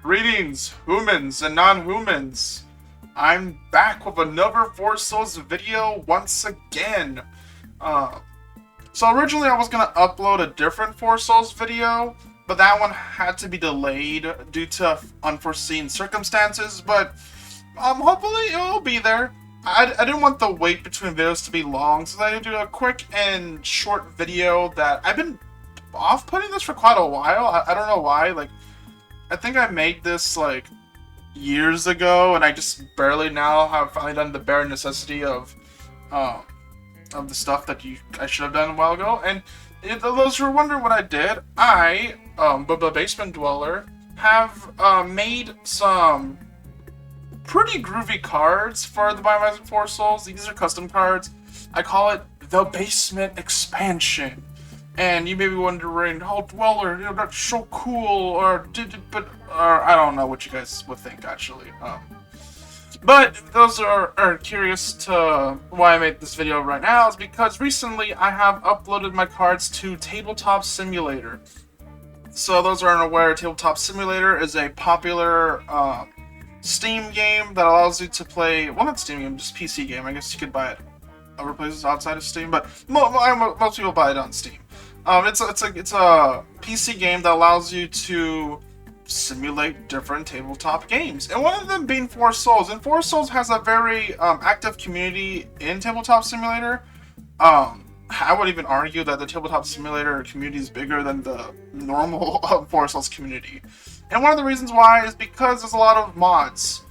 Greetings, humans and non-humans. I'm back with another Four Souls video once again. So originally I was gonna upload a different Four Souls video, but that one had to be delayed due to unforeseen circumstances. But hopefully it'll be there. I didn't want the wait between videos to be long, so I do a quick and short video that I've been off-putting this for quite a while. I don't know why. I think I made this like years ago, and I just barely now have finally done the bare necessity of the stuff that I should have done a while ago. And those who are wondering what I did, the Basement Dweller, have made some pretty groovy cards for the Biomagic 4 Souls. These are custom cards. I call it the Basement Expansion. And you may be wondering, oh, Dweller, that's so cool, or I don't know what you guys would think, actually. But those are curious to why I made this video right now is because recently I have uploaded my cards to Tabletop Simulator. So those who aren't aware, Tabletop Simulator is a popular Steam game that allows you to play, well, not Steam game, just PC game. I guess you could buy it other places outside of Steam, but most people buy it on Steam. It's a PC game that allows you to simulate different tabletop games, and one of them being Four Souls. And Four Souls has a very active community in Tabletop Simulator. I would even argue that the Tabletop Simulator community is bigger than the normal Four Souls community. And one of the reasons why is because there's a lot of mods.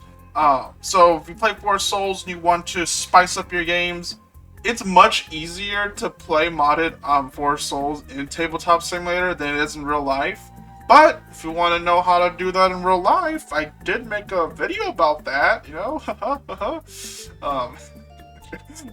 So if you play Four Souls and you want to spice up your games, it's much easier to play modded Four Souls in Tabletop Simulator than it is in real life. But if you want to know how to do that in real life, I did make a video about that, you know?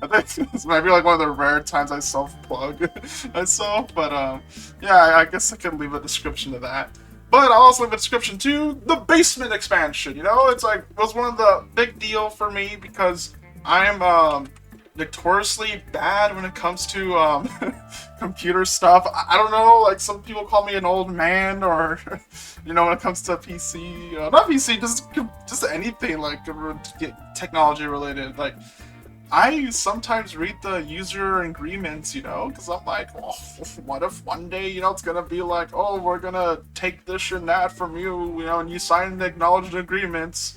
I think this might be like one of the rare times I self-plug myself, but yeah, I guess I could leave a description to that. But I'll also leave a description to the Basement Expansion, you know? It was one of the big deal for me because I'm notoriously bad when it comes to computer stuff. I don't know, like some people call me an old man, or you know, when it comes to PC, not PC, just anything like technology related. Like I sometimes read the user agreements, you know, because I'm like, oh, what if one day, you know, it's gonna be like, oh, we're gonna take this and that from you, you know, and you sign the acknowledged agreements.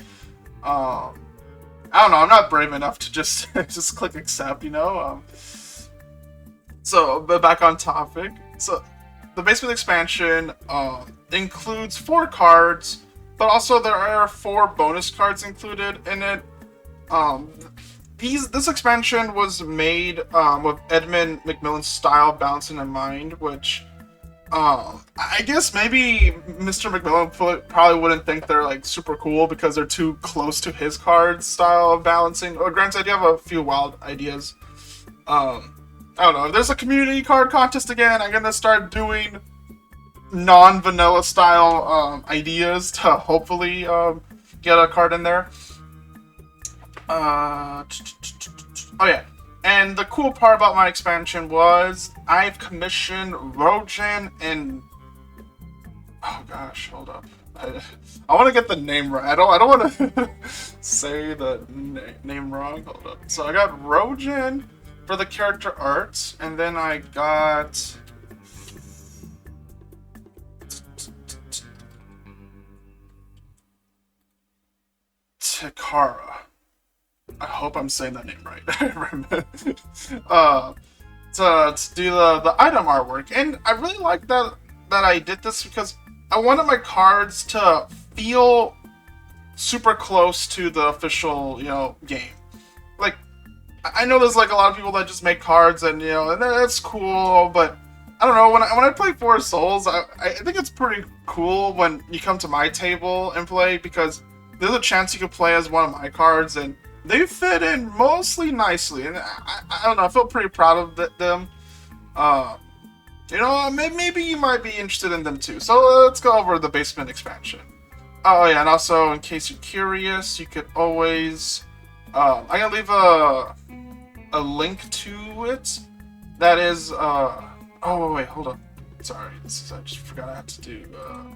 I don't know, I'm not brave enough to just click accept, you know? But back on topic. So, the Basement Expansion includes 4 cards, but also there are 4 bonus cards included in it. This expansion was made with Edmund McMillan's style balancing in mind, which I guess maybe Mr. McMillan probably wouldn't think they're like super cool because they're too close to his card style of balancing. Or granted, I do have a few wild ideas. I don't know. If there's a community card contest again, I'm gonna start doing non-vanilla style ideas to hopefully get a card in there. Oh yeah. And the cool part about my expansion was I've commissioned Rojan and... Oh gosh, hold up. I want to get the name right. I don't want to say the name wrong. Hold up. So I got Rojan for the character art, and then I got... Takara. I hope I'm saying that name right. To do the item artwork, and I really like that I did this because I wanted my cards to feel super close to the official, you know, game. Like, I know there's like a lot of people that just make cards, and you know, and that's cool, but I don't know, when I play Four Souls, I think it's pretty cool when you come to my table and play, because there's a chance you could play as one of my cards, and they fit in mostly nicely, and I don't know, I feel pretty proud of them. You know, maybe you might be interested in them too. So let's go over the Basement Expansion. Oh yeah, and also in case you're curious, you could always... I'm gonna leave a link to it. That is... oh wait, hold up. Sorry, I just forgot I had to do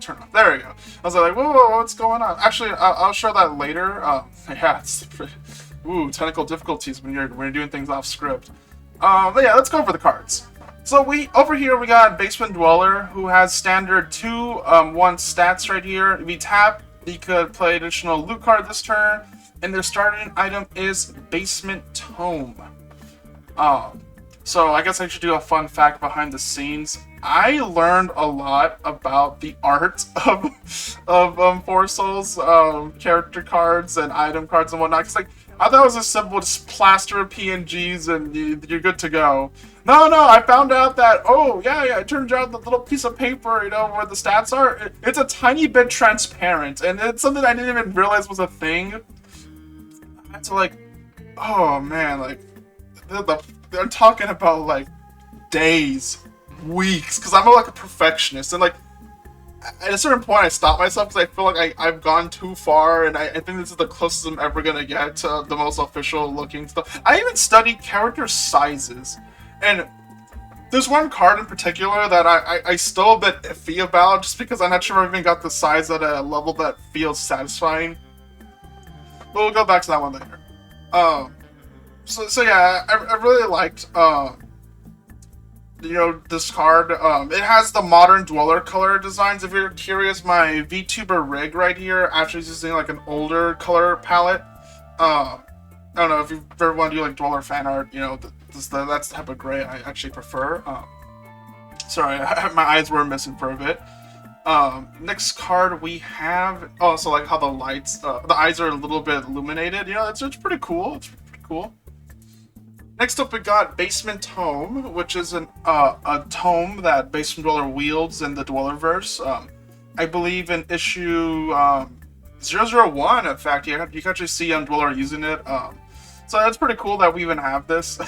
turn off. There we go. I was like, whoa, what's going on? Actually, I'll show that later. Yeah, it's technical difficulties when you're doing things off script. But yeah, let's go over the cards. So over here we got Basement Dweller, who has standard 2/1 stats right here. If you tap, you could play additional loot card this turn, and their starting item is Basement Tome. So I guess I should do a fun fact behind the scenes. I learned a lot about the art of Four Souls character cards and item cards and whatnot. Cause like I thought it was as simple, just plaster of PNGs and you're good to go. No, I found out that it turns out the little piece of paper, you know, where the stats are, it's a tiny bit transparent, and it's something I didn't even realize was a thing. I had to like, oh man, like they're talking about like days, weeks, because I'm like a perfectionist, and like at a certain point I stopped myself because I feel like I've gone too far, and I think this is the closest I'm ever gonna get to the most official looking stuff. I even studied character sizes, and there's one card in particular that I still a bit iffy about, just because I'm not sure I even got the size at a level that feels satisfying. But we'll go back to that one later. So yeah, I really liked this card. It has the modern Dweller color designs. If you're curious, my VTuber rig right here actually is using like an older color palette. I don't know if you ever want to do like Dweller fan art, you know, that's the type of gray I actually prefer. Sorry, my eyes were missing for a bit. Next card we have, so like how the lights, the eyes are a little bit illuminated. You know, it's pretty cool. It's pretty cool. Next up, we got Basement Tome, which is a tome that Basement Dweller wields in the Dwellerverse. I believe in issue 001, in fact, you can actually see Dweller using it. So that's pretty cool that we even have this.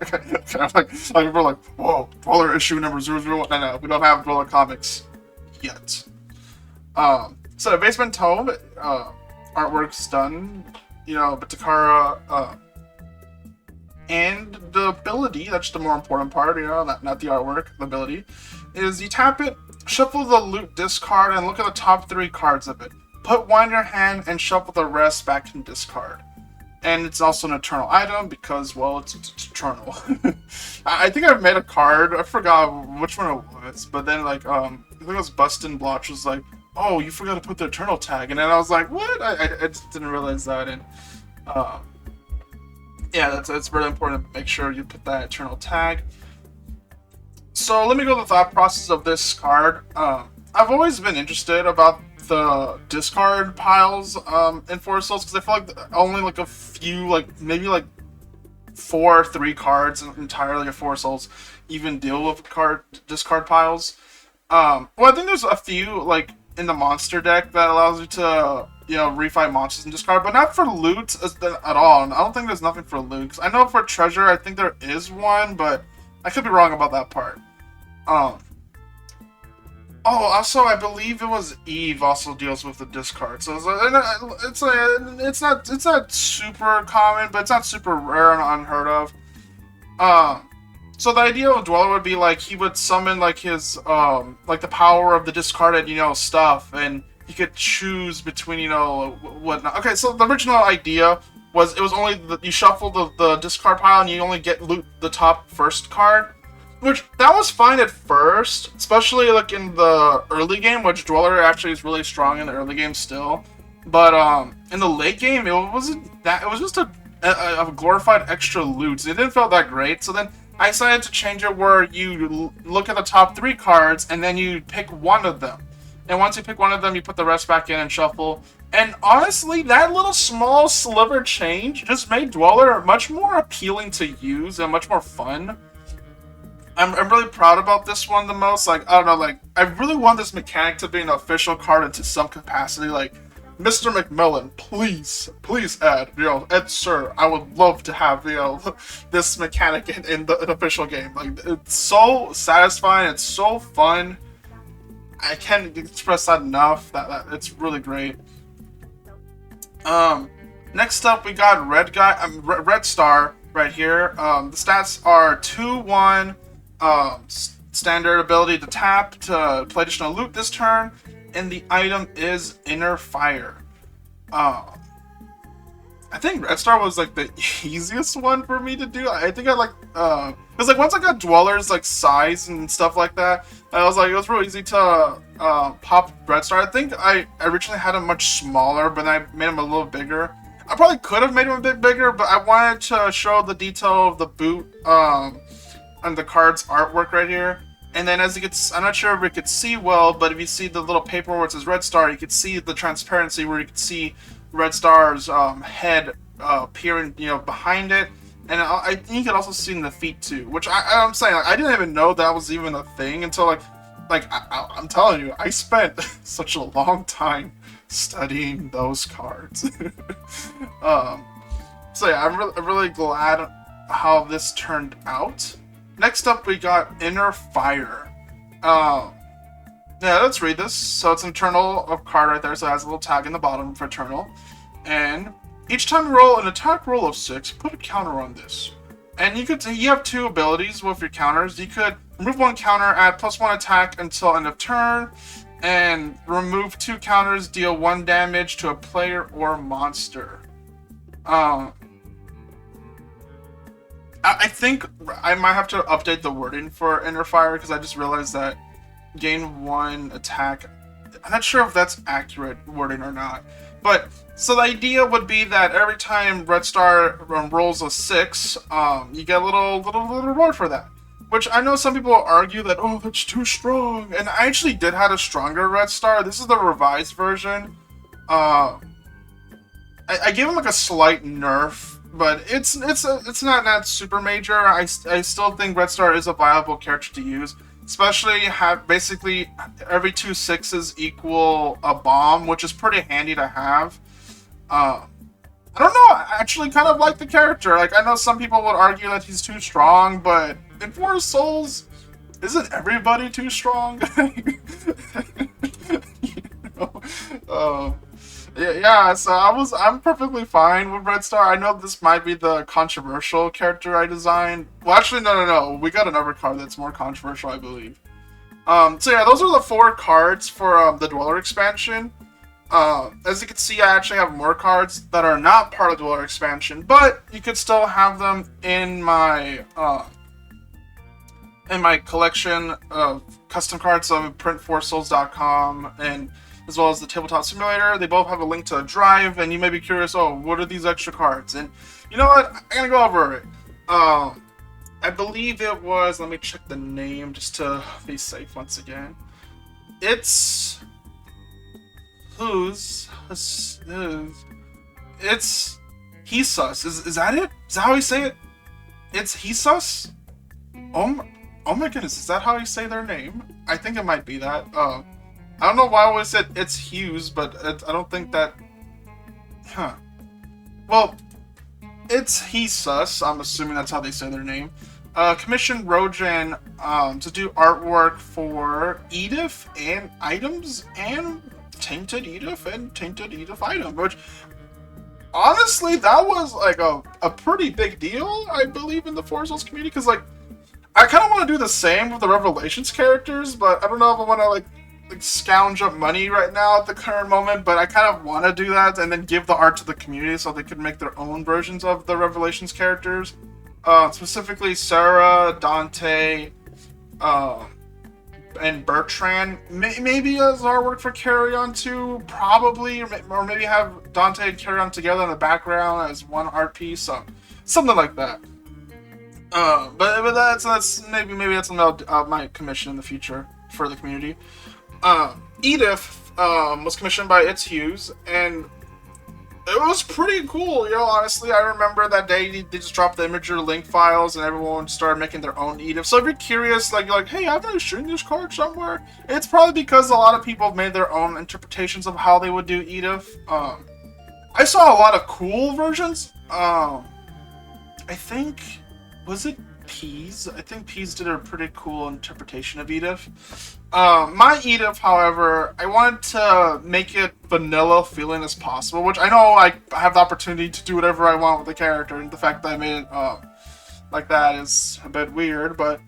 like we're like, whoa, Dweller issue number 001. No, we don't have Dweller comics yet. So Basement Tome, artwork's done, you know, but Takara, and the ability, that's the more important part, you know, not the artwork, the ability, is you tap it, shuffle the loot discard, and look at the top 3 cards of it. Put one in your hand and shuffle the rest back in discard. And it's also an eternal item because, well, it's eternal. I think I've made a card, I forgot which one it was, but then like, I think it was Bustin' Blotch was like, oh, you forgot to put the eternal tag, and then I was like, what? I just didn't realize that, and yeah, it's really important to make sure you put that eternal tag. So let me go to the thought process of this card. I've always been interested about the discard piles in Four Souls, because I feel like only like a few, like maybe like 4 or 3 cards entirely of Four Souls even deal with discard piles. Well, I think there's a few like in the monster deck that allows you to, you know, refight monsters and discard, but not for loot at all. And I don't think there's nothing for loot. I know for treasure, I think there is one, but I could be wrong about that part. Also, I believe it was Eve also deals with the discard. So it's not super common, but it's not super rare and unheard of. So the idea of Dweller would be like he would summon like his like the power of the discarded, you know, stuff, and he could choose between, you know, whatnot. Okay, so the original idea was it was only you shuffle the discard pile and you only get loot the top first card, which that was fine at first, especially like in the early game, which Dweller actually is really strong in the early game still. But in the late game, it wasn't that. It was just a glorified extra loot. It didn't feel that great. So then I decided to change it where you look at the top 3 cards and then you pick one of them. And once you pick one of them, you put the rest back in and shuffle. And honestly, that little small sliver change just made Dweller much more appealing to use and much more fun. I'm really proud about this one the most. Like, I don't know, like, I really want this mechanic to be an official card into some capacity. Like, Mr. McMillan, please add, you know, Ed Sir, I would love to have, you know, this mechanic in an official game. Like, it's so satisfying, it's so fun. I can't express that enough. That it's really great. Next up, we got Redstar right here. The stats are 2/1, standard ability to tap to play additional loot this turn, and the item is Inner Fire. I think Redstar was like the easiest one for me to do. I think I like because like once I got Dweller's like size and stuff like that, I was like it was real easy to pop Redstar. I think I originally had him much smaller, but I made him a little bigger. I probably could have made him a bit bigger, but I wanted to show the detail of the boot and the card's artwork right here. And then as you can, I'm not sure if you could see well, but if you see the little paper where it says Redstar, you could see the transparency where you could see Redstar's head appearing, behind it. And I think you could also see in the feet too, which I'm saying, like, I didn't even know that was even a thing until I'm telling you, I spent such a long time studying those cards. So yeah, I'm really glad how this turned out. Next up, we got Inner Fire. Yeah, let's read this. So it's an Eternal card right there, so it has a little tag in the bottom for Eternal. And each time you roll an attack roll of 6, put a counter on this. And you have 2 abilities with your counters. You could remove 1 counter, add +1 attack until end of turn, and remove 2 counters, deal 1 damage to a player or monster. I think I might have to update the wording for Inner Fire because I just realized that gain 1 attack. I'm not sure if that's accurate wording or not. But so the idea would be that every time Redstar rolls a 6, you get a little reward for that. Which I know some people argue that, oh, that's too strong. And I actually did have a stronger Redstar. This is the revised version. I gave him like a slight nerf. But it's not that super major. I still think Redstar is a viable character to use, especially basically every 2 6s equal a bomb, which is pretty handy to have. I don't know. I actually kind of like the character. Like I know some people would argue that he's too strong, but in 4 Souls, isn't everybody too strong? Yeah, so I'm perfectly fine with Redstar. I know this might be the controversial character I designed. Well, actually, no. We got another card that's more controversial, I believe. So yeah, those are the 4 cards for the Dweller expansion. As you can see, I actually have more cards that are not part of the Dweller expansion, but you could still have them in my collection of custom cards on print4souls.com and as well as the Tabletop Simulator. They both have a link to a drive, and you may be curious, oh, what are these extra cards? And you know what? I'm going to go over it. I believe it was, let me check the name just to be safe once again. It's It's Hesus. Is that it? Is that how you say it? It's Hesus? Oh my goodness, is that how you say their name? I think it might be that. I don't know why I always said it's Hughes, but I don't think that... Huh. Well, it's Hesus. I'm assuming that's how they say their name. Commissioned Rojan to do artwork for Edith and items and Tainted Edith and Tainted Edith item, which... Honestly, that was like a pretty big deal, I believe, in the 4 Souls community, because like, I kind of want to do the same with the Revelations characters, but I don't know if I want to like scounge up money right now at the current moment, but I kind of want to do that and then give the art to the community so they could make their own versions of the Revelations characters. Specifically Sarah, Dante, and Bertrand. Maybe as artwork for Carrion too, probably, or maybe have Dante and Carrion together in the background as one art piece, something like that. But that's maybe that's something I might commission in the future for the community. Edith was commissioned by It's Hughes, and it was pretty cool, honestly. I remember that day they just dropped the Imager link files and everyone started making their own Edith. So if you're curious, you're like, hey, I've never seen this card somewhere, it's probably because a lot of people have made their own interpretations of how they would do Edith. I saw a lot of cool versions. I think, was it Peas? I think Peas did a pretty cool interpretation of Edith. My Edith, however, I wanted to make it vanilla feeling as possible, which I know I have the opportunity to do whatever I want with the character, and the fact that I made it like that is a bit weird, but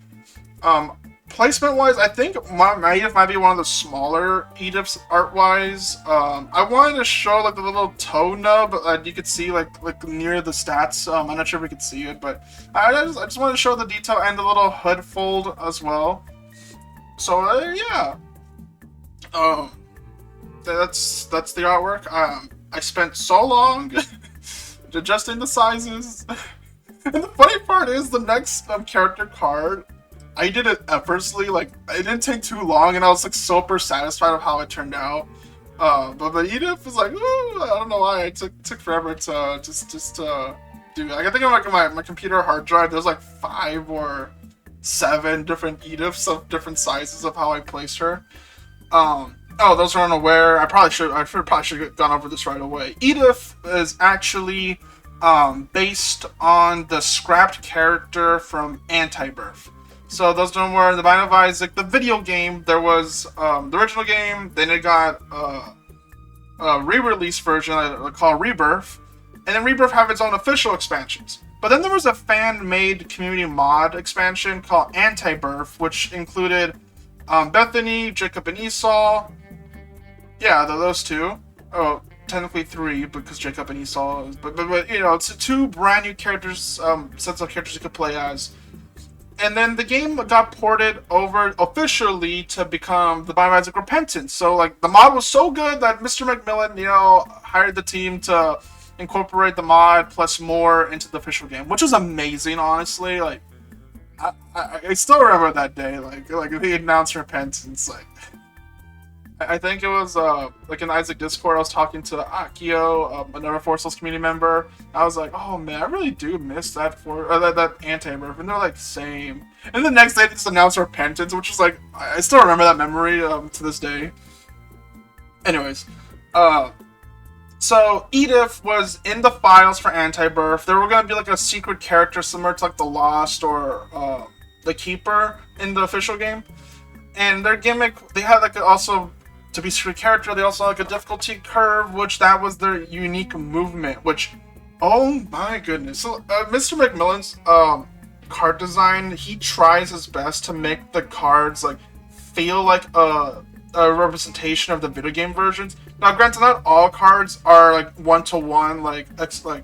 placement-wise, I think my Edith might be one of the smaller Ediths art-wise. I wanted to show like the little toe nub that you could see like near the stats. I'm not sure if we could see it, but I just wanted to show the detail and the little hood fold as well. So yeah, that's the artwork. I spent so long adjusting the sizes, and the funny part is the next character card, I did it effortlessly. Like it didn't take too long, and I was like super satisfied with how it turned out. But Edith was like, ooh, I don't know why it took forever to just do it. Like, I think on like my computer hard drive, there's like 5 or 7 different Ediths of different sizes of how I placed her. Oh, those are unaware. I probably should have gone over this right away. Edith is actually based on the scrapped character from Anti-Birth. So those don't know, the Binding of Isaac, the video game, there was the original game, then it got a re-release version called Rebirth, and then Rebirth have its own official expansions. But then there was a fan-made community mod expansion called Anti-Birth, which included Bethany, Jacob, and Esau. Yeah, those 2. Oh, technically 3 because Jacob and Esau. But you know, it's 2 brand new characters, sets of characters you could play as. And then the game got ported over officially to become the Binding of Isaac Repentance. So like the mod was so good that Mr. McMillan, you know, hired the team to incorporate the mod plus more into the official game, which is amazing, honestly. Like I still remember that day, like they announced Repentance. Like I think it was like in Isaac Discord, I was talking to Akio, another Force Souls community member. I was like, oh man, I really do miss that that Anti-Birth, and they're like, same. And the next day they just announced Repentance, which is like, I still remember that memory to this day. Anyways, so Edith was in the files for Anti-Birth. There were gonna be like a secret character similar to like the Lost or the Keeper in the official game, and their gimmick, they had like also. To be a secret character, they also had like a difficulty curve, which that was their unique movement, which, oh my goodness. So Mr. McMillan's card design, he tries his best to make the cards like feel like a representation of the video game versions. Now granted, not all cards are like one-to-one, like video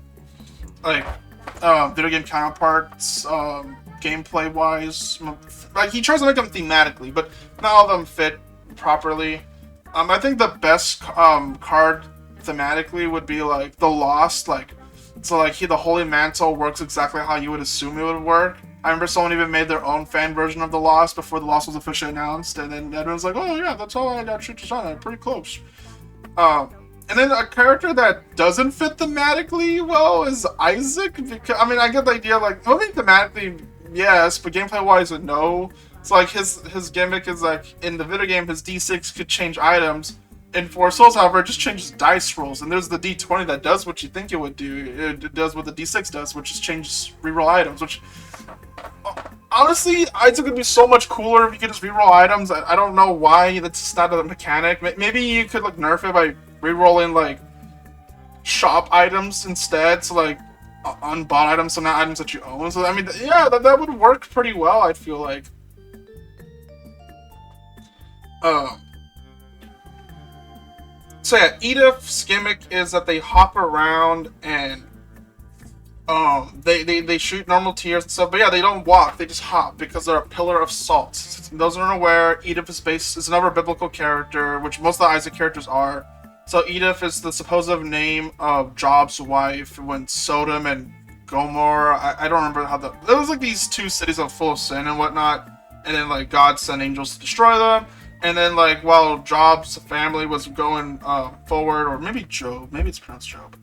game counterparts, gameplay wise. Like he tries to make them thematically, but not all of them fit properly. I think the best card thematically would be like the Lost, like so like the Holy Mantle works exactly how you would assume it would work. I remember someone even made their own fan version of the Lost before the Lost was officially announced, and then everyone's like, oh yeah, that's how I actually designed it, pretty close. And then a character that doesn't fit thematically well is Isaac, because I mean I get the idea, like moving thematically yes, but gameplay wise no. So like his gimmick is like in the video game his D6 could change items. In Force Souls, however, it just changes dice rolls, and there's the D20 that does what you think it would do. It does what the D6 does, which is changes reroll items. Which honestly, Isaac would be so much cooler if you could just reroll items. I don't know why that's not a mechanic. Maybe you could like nerf it by rerolling like shop items instead, so like unbought items, so not items that you own. So I mean, yeah, that would work pretty well. I'd feel like. So yeah, Edith's gimmick is that they hop around and they shoot normal tiers and stuff, but yeah, they don't walk, they just hop because they're a pillar of salt. Those who aren't aware, Edith is another biblical character, which most of the Isaac characters are. So Edith is the supposed name of Job's wife when Sodom and Gomorrah, I don't remember how there was like these 2 cities of full of sin and whatnot, and then like God sent angels to destroy them. And then, like, while Job's family was going forward, or maybe Job, maybe it's pronounced Job,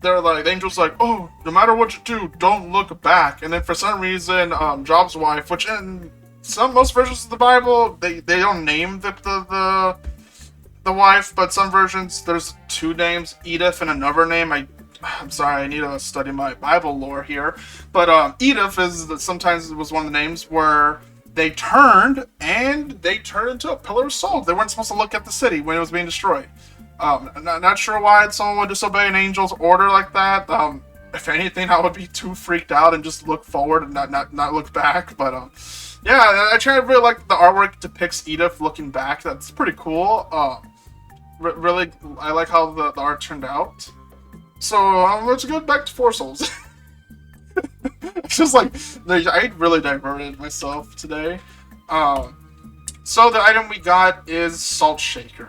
they're like, the angel's like, oh, no matter what you do, don't look back. And then for some reason, Job's wife, which in most versions of the Bible, they don't name the wife, but some versions, there's 2 names, Edith and another name. I'm sorry, I need to study my Bible lore here. But Edith sometimes was one of the names where they turned into a pillar of salt. They weren't supposed to look at the city when it was being destroyed. Not sure why someone would disobey an angel's order like that. If anything, I would be too freaked out and just look forward and not look back. But Yeah, I really like the artwork depicts Edith looking back. That's pretty cool. Really, I like how the art turned out. So let's go back to Four Souls. It's just like I really diverted myself today. So the item we got is Salt Shaker.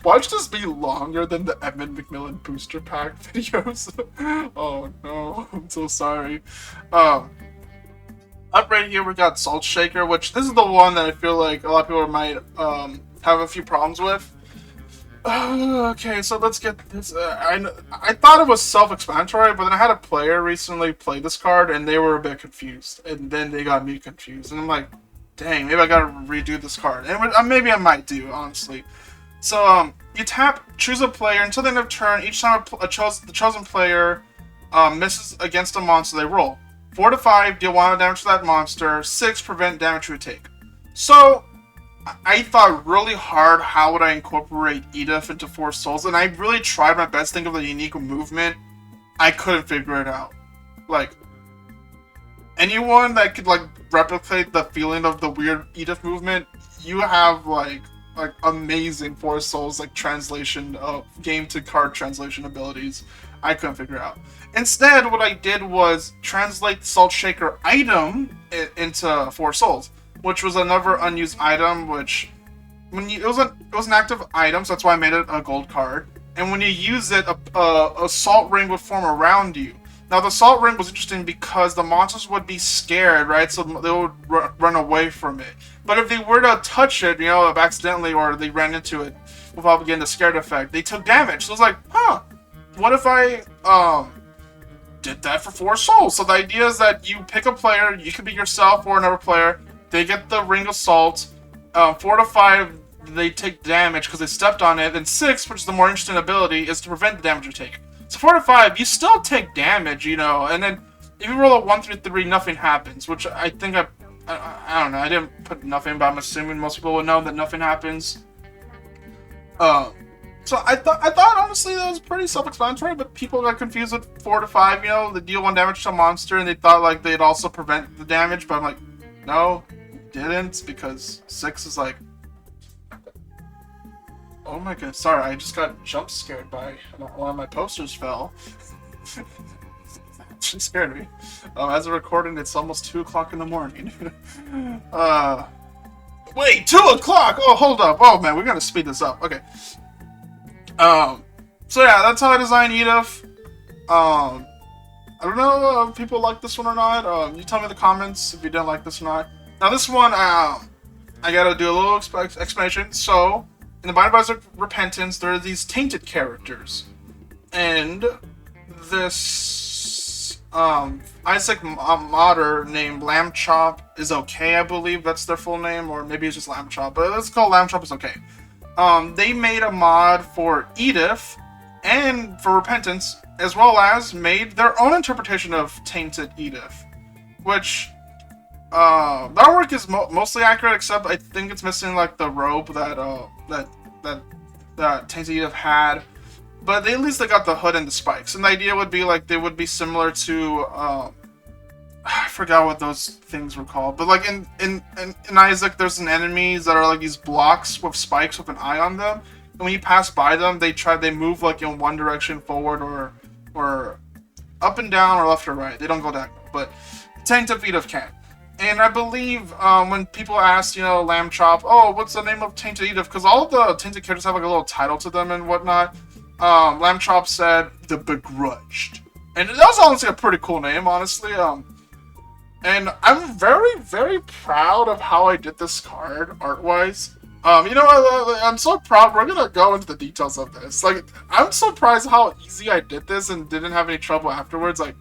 Watch this be longer than the Edmund McMillan booster pack videos. Oh no, I'm so sorry. Up right here we got Salt Shaker, which this is the one that I feel like a lot of people might have a few problems with. Okay, so let's get this. I thought it was self-explanatory, but then I had a player recently play this card, and they were a bit confused, and then they got me confused, and I'm like, dang, maybe I gotta redo this card, and maybe I might do, honestly. So you tap, choose a player until the end of turn. Each time the chosen player misses against a monster, they roll 4 to 5, deal 1 damage to that monster. 6, prevent damage you take. So I thought really hard how would I incorporate Edith into Four Souls, and I really tried my best to think of a unique movement. I couldn't figure it out. Like, anyone that could like replicate the feeling of the weird Edith movement, you have like amazing Four Souls like translation of game to card translation abilities. I couldn't figure it out. Instead, what I did was translate the Salt Shaker item into Four Souls, which was another unused item, which it was an active item, so that's why I made it a gold card. And when you use it, a salt ring would form around you. Now the salt ring was interesting because the monsters would be scared, right? So they would run away from it. But if they were to touch it, you know, accidentally, or they ran into it without getting the scared effect, they took damage. So I was like, huh, what if I did that for Four Souls? So the idea is that you pick a player, you could be yourself or another player. They get the ring of salt. 4 to 5, they take damage because they stepped on it. And 6, which is the more interesting ability, is to prevent the damage you take. So 4 to 5, you still take damage, you know. And then if you roll a 1 through 3, nothing happens. Which I think I don't know. I didn't put nothing, but I'm assuming most people would know that nothing happens. So I thought honestly that was pretty self-explanatory, but people got confused with 4 to 5. You know, they deal 1 damage to a monster, and they thought like they'd also prevent the damage. But I'm like, no. Didn't, because 6 is like, oh my god, sorry, I just got jump scared by one of my posters fell. She scared me. As a recording, it's almost 2 o'clock in the morning. Wait, 2 o'clock? Oh, hold up. Oh man, we gotta speed this up. Okay. So yeah, that's how I designed Edith. I don't know if people like this one or not. You tell me in the comments if you didn't like this or not. Now this one, I gotta do a little explanation. So, in the Binding of Repentance, there are these tainted characters. And this, Isaac modder named Lamb Chop is okay, I believe that's their full name, or maybe it's just Lamb Chop, but let's call Lamb Chop is okay. They made a mod for Edith and for Repentance, as well as made their own interpretation of Tainted Edith, which the artwork is mostly accurate, except I think it's missing like the robe that Tainted Edith had. But at least they got the hood and the spikes, and the idea would be like they would be similar to I forgot what those things were called, but like in Isaac, there's an enemies that are like these blocks with spikes with an eye on them, and when you pass by them, they move like in one direction forward or up and down or left or right. They don't go diagonal, but Tainted Edith can. And I believe when people ask, you know, Lamb Chop, oh, what's the name of Tainted Edith? Because all of the Tainted characters have like a little title to them and whatnot. Lamb Chop said the Begrudged, and that was honestly a pretty cool name, honestly. And I'm very, very proud of how I did this card art-wise. You know, I'm so proud. We're gonna go into the details of this. Like, I'm surprised how easy I did this and didn't have any trouble afterwards. Like.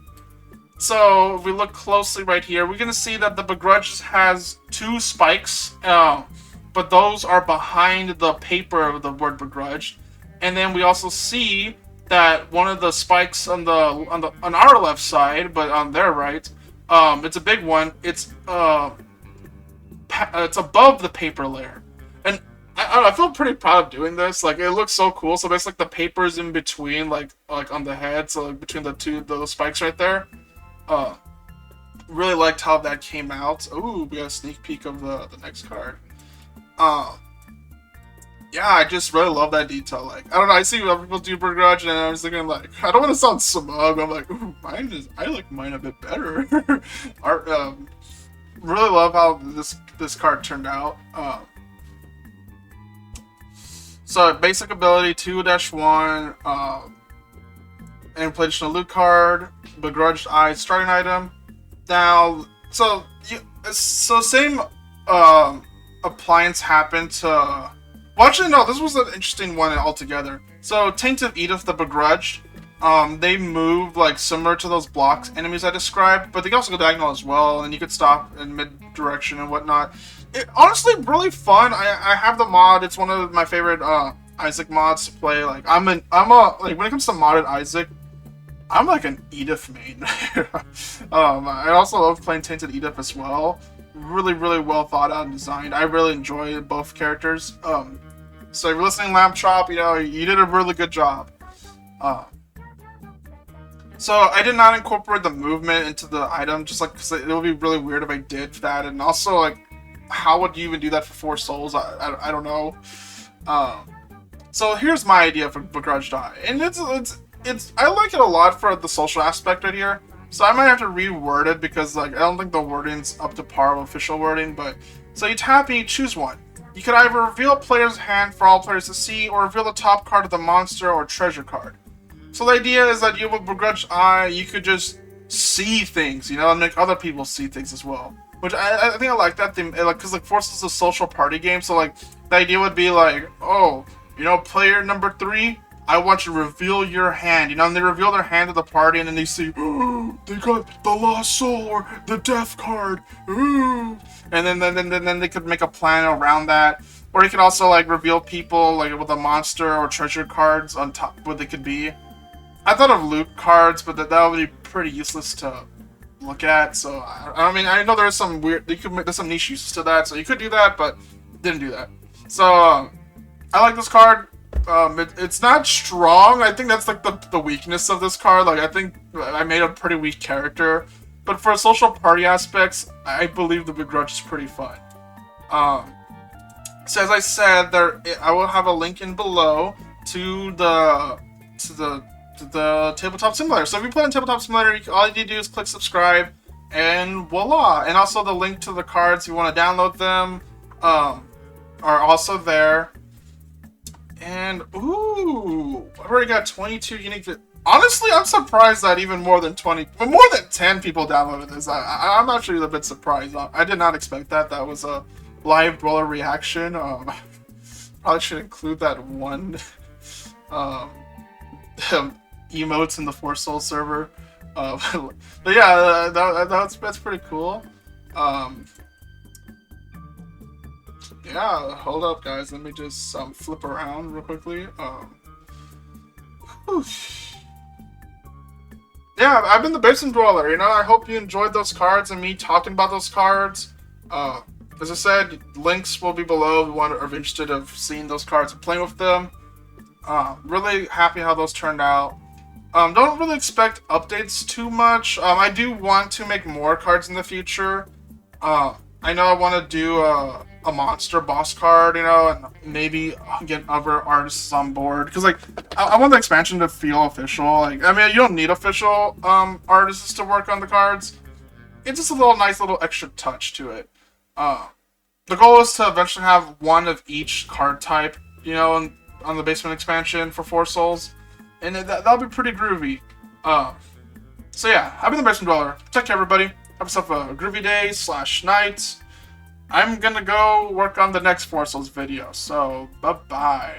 So, if we look closely right here, we're going to see that the Begrudged has 2 spikes, but those are behind the paper of the word Begrudged. And then we also see that one of the spikes on our left side, but on their right, it's a big one. It's above the paper layer. And I feel pretty proud of doing this. Like, it looks so cool. So basically, like, the paper's in between, like on the head, so like, between the spikes right there. Really liked how that came out. Ooh, we got a sneak peek of the next card. Yeah, I just really love that detail. Like, I don't know, I see other people do Begrudged, and I was thinking, like, I don't want to sound smug. I'm like, ooh, I like mine a bit better. Art, really love how this card turned out. So basic ability 2-1, and play additional loot card, Begrudged Eye starting item. Now, so same appliance happened to. Well, actually, no, this was an interesting one altogether. So, Tainted Edith the Begrudged, they move, like, similar to those blocks enemies I described, but they can also go diagonal as well, and you could stop in mid-direction and whatnot. Honestly, really fun. I have the mod. It's one of my favorite, Isaac mods to play. Like, like, when it comes to modded Isaac, I'm, like, an Edith main. I also love playing Tainted Edith as well. Really, really well thought out and designed. I really enjoy both characters. So if you're listening, Lamp Chop, you know, you did a really good job. So I did not incorporate the movement into the item, just like, because it would be really weird if I did that. And also, like, how would you even do that for 4 souls? I don't know. So here's my idea for Begrudged Eye, and it's I like it a lot for the social aspect right here. So I might have to reword it because, like, I don't think the wording's up to par with official wording. But so you tap and you choose one. You can either reveal a player's hand for all players to see, or reveal the top card of the monster or treasure card. So the idea is that you have a Begrudged Eye, you could just see things, you know, and make other people see things as well. Which I think I like that thing, like, because, like, Force is a social party game, so, like, the idea would be like, oh, you know, player number 3, I want you to reveal your hand, you know, and they reveal their hand to the party, and then they see, oh, they got the Lost Soul or the Death card, ooh. And then they could make a plan around that. Or you could also, like, reveal people, like, with a monster or treasure cards on top, what they could be. I thought of loot cards, but that would be pretty useless to look at, so, I mean, I know there's some weird, there's some niche uses to that, so you could do that, but didn't do that. So, I like this card. It's not strong. I think that's, like, the weakness of this card. Like, I think I made a pretty weak character. But for social party aspects, I believe the Begrudged is pretty fun. So as I said, I will have a link in below to the Tabletop Simulator. So if you play on Tabletop Simulator, all you need to do is click subscribe, and voila! And also the link to the cards if you want to download them are also there. And, ooh, I've already got 22 unique... Honestly, I'm surprised that even more than 10 people downloaded this. I'm actually a bit surprised. I did not expect that. That was a live brawler reaction. Probably should include that one emotes in the 4 Soul server. But yeah, that's pretty cool. Yeah, hold up, guys. Let me just flip around real quickly. Yeah, I've been the Basement Dweller. You know, I hope you enjoyed those cards and me talking about those cards. As I said, links will be below if you are interested in seeing those cards and playing with them. Really happy how those turned out. Don't really expect updates too much. I do want to make more cards in the future. I know I want to do a monster boss card, you know, and maybe get other artists on board. Because, like, I want the expansion to feel official. Like, I mean, you don't need official artists to work on the cards. It's just a nice little extra touch to it. The goal is to eventually have one of each card type, you know, on the basement expansion for 4 Souls. And that'll be pretty groovy. So yeah, I've been the Basement Dweller. Take care, everybody. Have yourself a groovy day / night. I'm gonna go work on the next 4 Souls video, so bye-bye.